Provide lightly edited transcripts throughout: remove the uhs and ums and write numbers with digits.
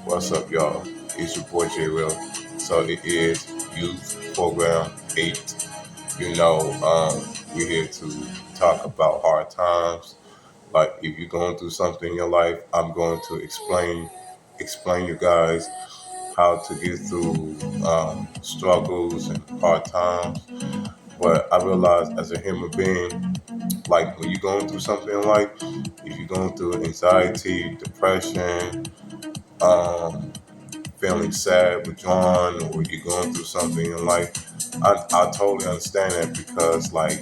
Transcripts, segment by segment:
What's up, y'all? It's your boy J Will. So it is Youth Program 8. We're here to talk about hard times. Like if you're going through something in your life, I'm going to explain you guys how to get through struggles and hard times. But I realize as a human being, like when you're going through something in life, if you're going through anxiety, depression, um, feeling sad, withdrawn, or you're going through something in life, I totally understand that because like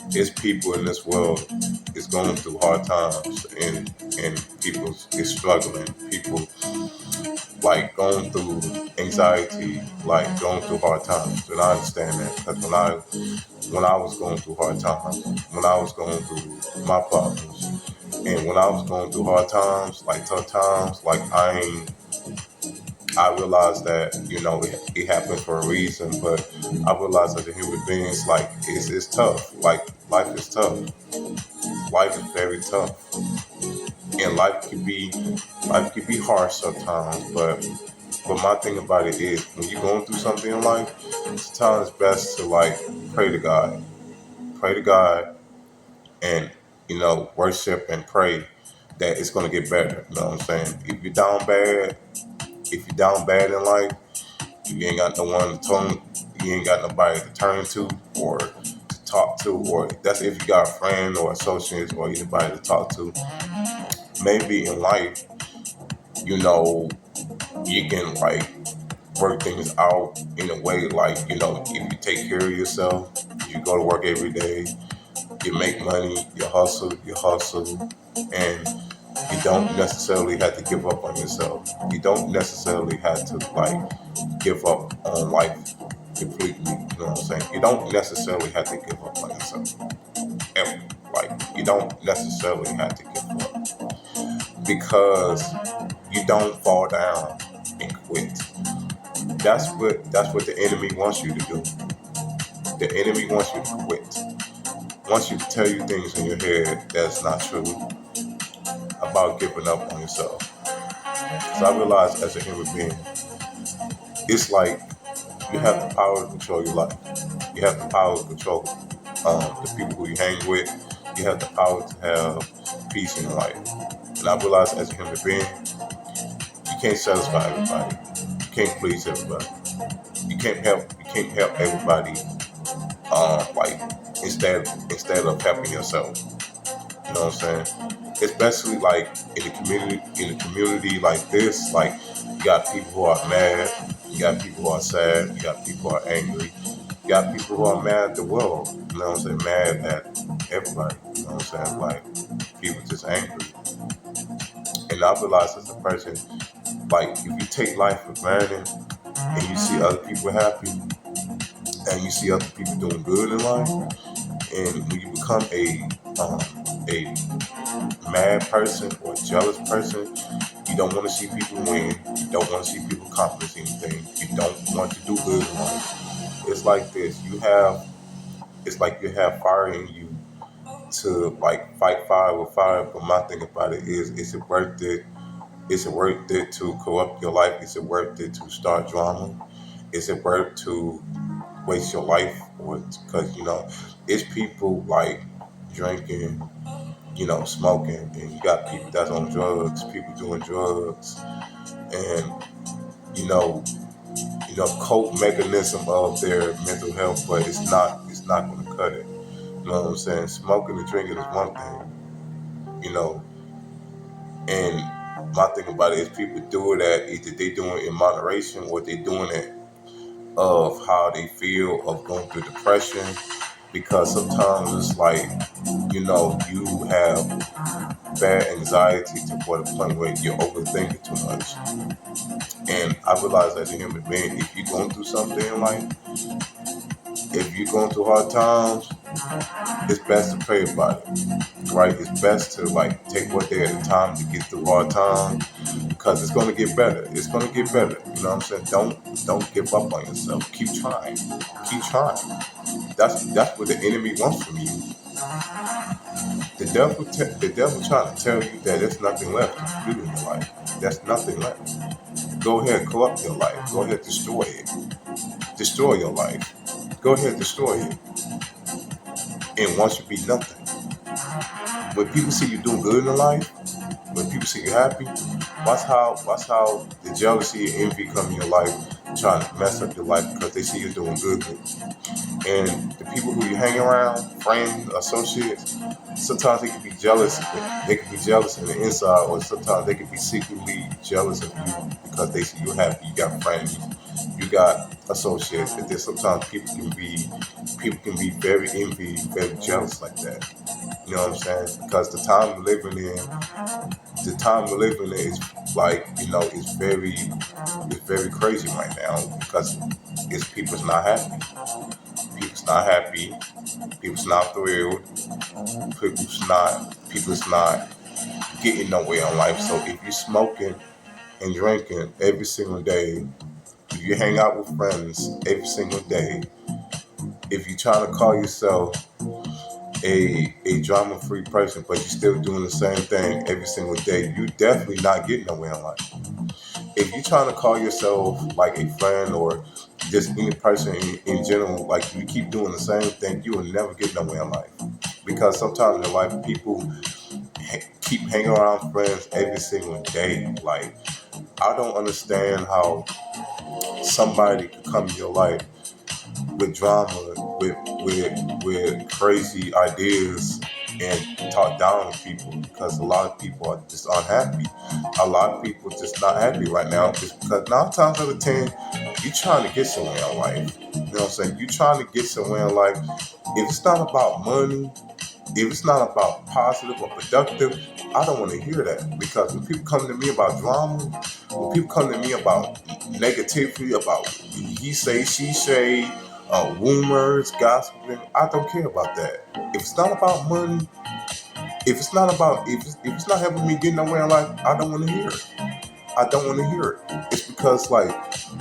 it's people in this world is going through hard times and people is struggling. People like going through anxiety, like going through hard times. And I understand that because when I was going through hard times, when I was going through my problems, and when I was going through hard times, like tough times, like I realized that it happened for a reason, but I realized that the human beings like it's tough. Like life is very tough, and life can be harsh sometimes. But my thing about it is when you're going through something in life, sometimes it's best to like pray to God, and worship and pray that it's gonna get better. You know what I'm saying? If you're down bad in life, you ain't got no one to turn, you ain't got nobody to turn to or to talk to, or that's if you got a friend or associates or anybody to talk to. Maybe in life, you know, you can like work things out in a way like, if you take care of yourself, you go to work every day, you make money, you hustle, and you don't necessarily have to give up on yourself. You don't necessarily have to like give up on life completely. You know what I'm saying? You don't necessarily have to give up on yourself. Ever. Like you don't necessarily have to give up because you don't fall down and quit. That's what the enemy wants you to do. The enemy wants you to quit. Wants you to tell you things in your head that's not true about giving up on yourself. Because I realize as a human being, it's like you have the power to control your life. You have the power to control the people who you hang with. You have the power to have peace in your life. And I realize as a human being, you can't satisfy everybody. You can't please everybody. You can't help everybody. Like instead of helping yourself. You know what I'm saying? Especially like in a community like this, like you got people who are mad, you got people who are sad, you got people who are angry, you got people who are mad at the world. You know what I'm saying? Mad at everybody. You know what I'm saying? Like people just angry. And I realize as a person, like if you take life for granted and you see other people happy and you see other people doing good in life, and when you become a mad person or jealous person, you don't want to see people win. You don't want to see people accomplish anything. You don't want to do good in life. It's like this. It's like you have fire in you to like fight fire with fire. But my thing about it is it worth it? Is it worth it to corrupt your life? Is it worth it to start drama? Is it worth to waste your life? Or because it's people like drinking, smoking, and you got people that's on drugs, people doing drugs, and you know, cope mechanism of their mental health, but it's not going to cut it. You know what I'm saying? Smoking and drinking is one thing, you know, and my thing about it is people do it at either they doing it in moderation or they doing it of how they feel of going through depression because sometimes it's like you have bad anxiety to the point where you're overthinking too much. And I realize as a human being, if you're going through something in life, if you're going through hard times, it's best to pray about it, right? It's best to like take one day at a time to get through hard times because it's gonna get better. It's gonna get better. You know what I'm saying? Don't give up on yourself. Keep trying. Keep trying. That's what the enemy wants from you. The devil trying to tell you that there's nothing left to do in your life. There's nothing left. Go ahead, corrupt your life. Go ahead, destroy it. Destroy your life. Go ahead, destroy it. And once you be nothing, when people see you doing good in life, when people see you happy, watch how the jealousy and envy come in your life, trying to mess up your life because they see you doing good. And the people who you hang around, friends, associates, sometimes they can be jealous. They can be jealous in the inside, or sometimes they can be secretly jealous of you because they see you happy. You got friends, you got associates, and then sometimes people can be very envy, very jealous like that. You know what I'm saying? Because the time we're living in is like, it's very crazy right now because it's people's not happy. People's not happy. People's not thrilled. People's not getting nowhere in life. So if you're smoking and drinking every single day, if you hang out with friends every single day, if you try to call yourself a drama free person, but you're still doing the same thing every single day, you definitely not getting nowhere in life. If you're trying to call yourself like a friend or just any person in general, like you keep doing the same thing, you will never get nowhere in life. Because sometimes in life, people keep hanging around friends every single day. Like, I don't understand how somebody could come in your life with drama, with crazy ideas, and talk down to people because a lot of people are just unhappy. A lot of people just not happy right now just because 9 times out of 10, you trying to get somewhere in life. You know what I'm saying? You trying to get somewhere in life. If it's not about money, if it's not about positive or productive, I don't want to hear that. Because when people come to me about drama, when people come to me about negativity, about he say, she say, rumors, gossiping, I don't care about that. If it's not about money, if it's not helping me get nowhere in life, I don't want to hear it. I don't want to hear it. It's because like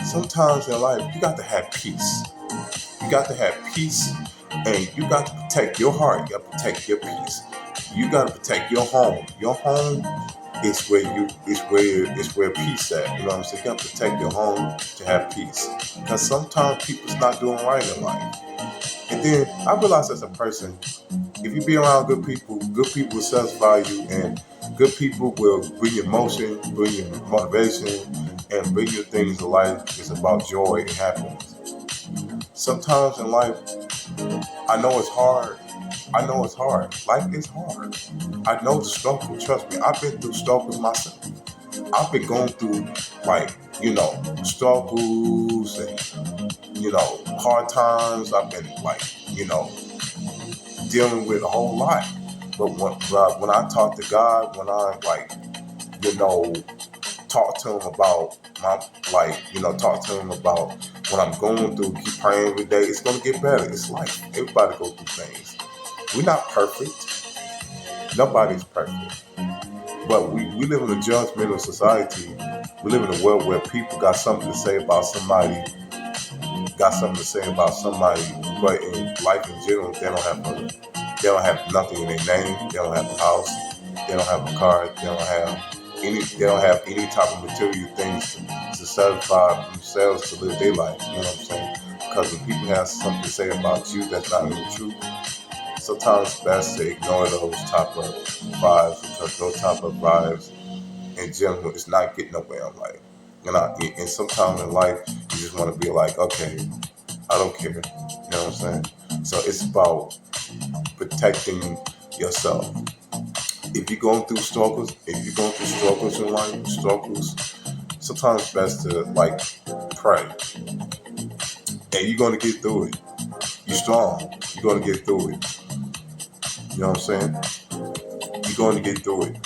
sometimes in life you got to have peace. You got to have peace, and you got to protect your heart. You got to protect your peace. You got to protect your home. Your home is where peace at. You know what I'm saying? You got to protect your home to have peace. Because sometimes people's not doing right in life. And then I realize as a person, if you be around good people will satisfy you, and good people will bring you emotion, bring you motivation, and bring you things to life. It's about joy and happiness. Sometimes in life, I know it's hard. I know it's hard. Life is hard. I know the struggle. Trust me, I've been through struggles myself. I've been going through like, struggles and, hard times. I've been like, dealing with a whole lot. But when I talk to God, when I like, you know, talk to him about talk to him about what I'm going through, keep praying every day, it's gonna get better. It's life. Everybody go through things. We're not perfect. Nobody's perfect. But we live in a judgmental society. We live in a world where people got something to say about somebody, but in life in general, they don't have nothing in their name. They don't have a house. They don't have a car. They don't have any type of material things to satisfy themselves to live their life. You know what I'm saying? Because when people have something to say about you that's not really true, sometimes it's best to ignore those type of vibes, because those type of vibes in general is not getting nowhere in life. And sometimes in life you just want to be like, okay, I don't care. You know what I'm saying? So it's about protecting yourself. If you're going through struggles, in life, sometimes it's best to like pray, and you're gonna get through it. You're strong. You're gonna get through it. You know what I'm saying? You're gonna get through it.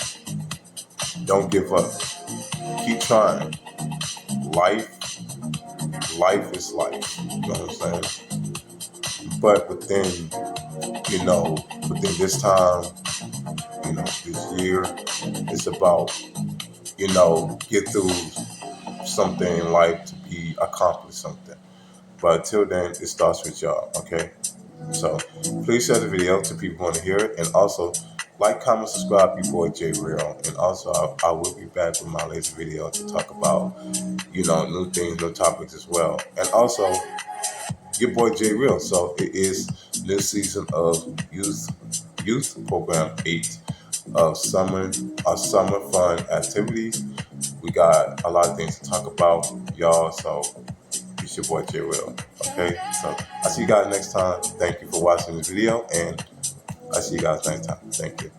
Don't give up. Keep trying. Life is life. You know what I'm saying? But within this time, this year, it's about, get through something in life to be accomplished something. But until then, it starts with y'all, okay? So please share the video to people who want to hear it, and also Like, comment, subscribe, your boy J Real. And also, I will be back with my latest video to talk about, new things, new topics as well. And also, your boy J Real. So it is this season of youth program 8 of summer fun activities. We got a lot of things to talk about, y'all. So it's your boy J Real. Okay, so I see you guys next time. Thank you for watching this video, and I see you guys next time. Thank you.